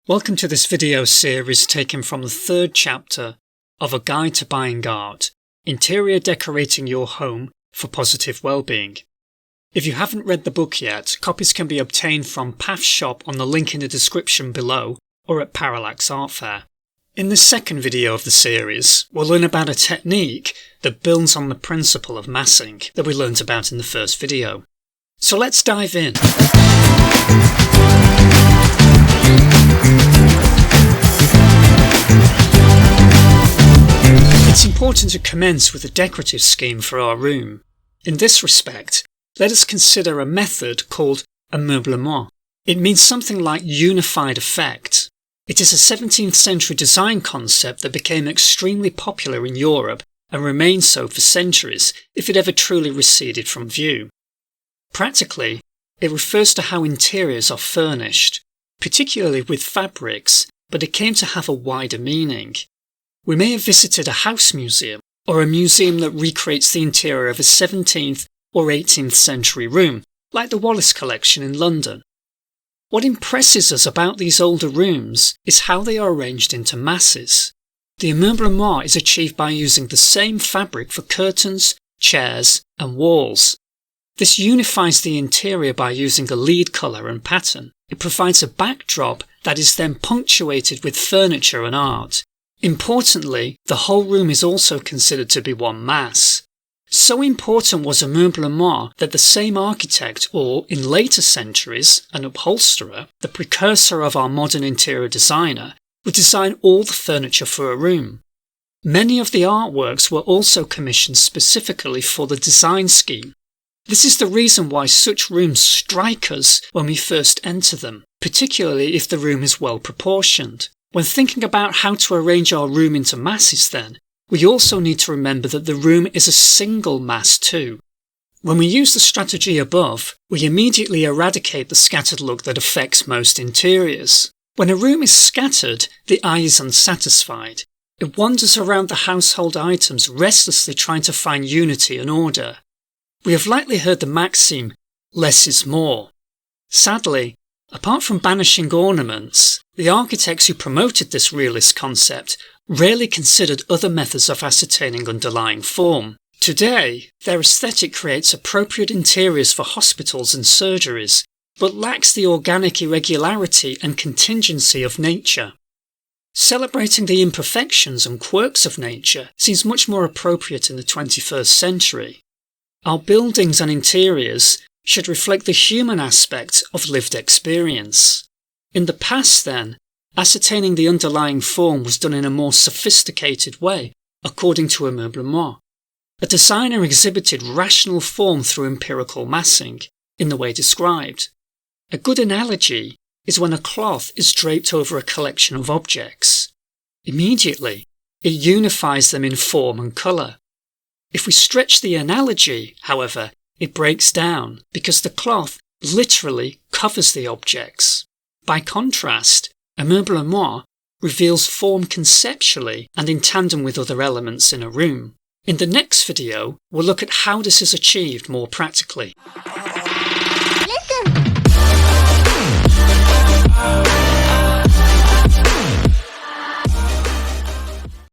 Welcome to this video series taken from the third chapter of A Guide to Buying Art, Interior Decorating Your Home for Positive Wellbeing. If you haven't read the book yet, copies can be obtained from Path's shop on the link in the description below or at Parallax Art Fair. In this second video of the series, we'll learn about a technique that builds on the principle of massing that we learnt about in the first video. So let's dive in. It's important to commence with a decorative scheme for our room. In this respect, let us consider a method called emmeublement. It means something like unified effect. It is a 17th century design concept that became extremely popular in Europe and remained so for centuries if it ever truly receded from view. Practically, it refers to how interiors are furnished, particularly with fabrics, but it came to have a wider meaning. We may have visited a house museum, or a museum that recreates the interior of a 17th or 18th century room, like the Wallace Collection in London. What impresses us about these older rooms is how they are arranged into masses. The emmeublement is achieved by using the same fabric for curtains, chairs, and walls. This unifies the interior by using a lead colour and pattern. It provides a backdrop that is then punctuated with furniture and art. Importantly, the whole room is also considered to be one mass. So important was emmeublement that the same architect, or in later centuries, an upholsterer, the precursor of our modern interior designer, would design all the furniture for a room. Many of the artworks were also commissioned specifically for the design scheme. This is the reason why such rooms strike us when we first enter them, particularly if the room is well proportioned. When thinking about how to arrange our room into masses then, we also need to remember that the room is a single mass too. When we use the strategy above, we immediately eradicate the scattered look that affects most interiors. When a room is scattered, the eye is unsatisfied. It wanders around the household items restlessly trying to find unity and order. We have likely heard the maxim, less is more. Sadly, apart from banishing ornaments, the architects who promoted this realist concept rarely considered other methods of ascertaining underlying form. Today, their aesthetic creates appropriate interiors for hospitals and surgeries, but lacks the organic irregularity and contingency of nature. Celebrating the imperfections and quirks of nature seems much more appropriate in the 21st century. Our buildings and interiors should reflect the human aspect of lived experience. In the past, then, ascertaining the underlying form was done in a more sophisticated way, according to emmeublement. A designer exhibited rational form through empirical massing, in the way described. A good analogy is when a cloth is draped over a collection of objects. Immediately, it unifies them in form and colour. If we stretch the analogy, however, it breaks down because the cloth literally covers the objects. By contrast, emmeublement reveals form conceptually and in tandem with other elements in a room. In the next video, we'll look at how this is achieved more practically. Listen.